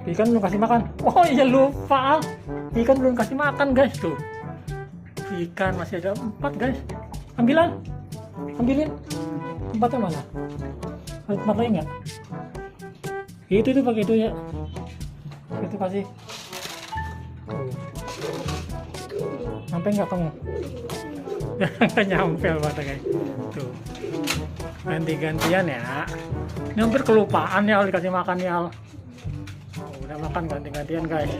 Ikan belum kasih makan. Oh iya lupa. Ikan belum kasih makan guys tuh. Ikan masih ada 4 guys. Ambilin. Tempatnya mana? Ada tempat lain nggak? Itu pakai itu ya. Itu kasih. Sampai nggak kamu? Nggak nyampe mata guys. Tuh. Ganti-gantian ya. Ini hampir kelupaan ya dikasih makan ya. Udah makan ganti-gantian guys.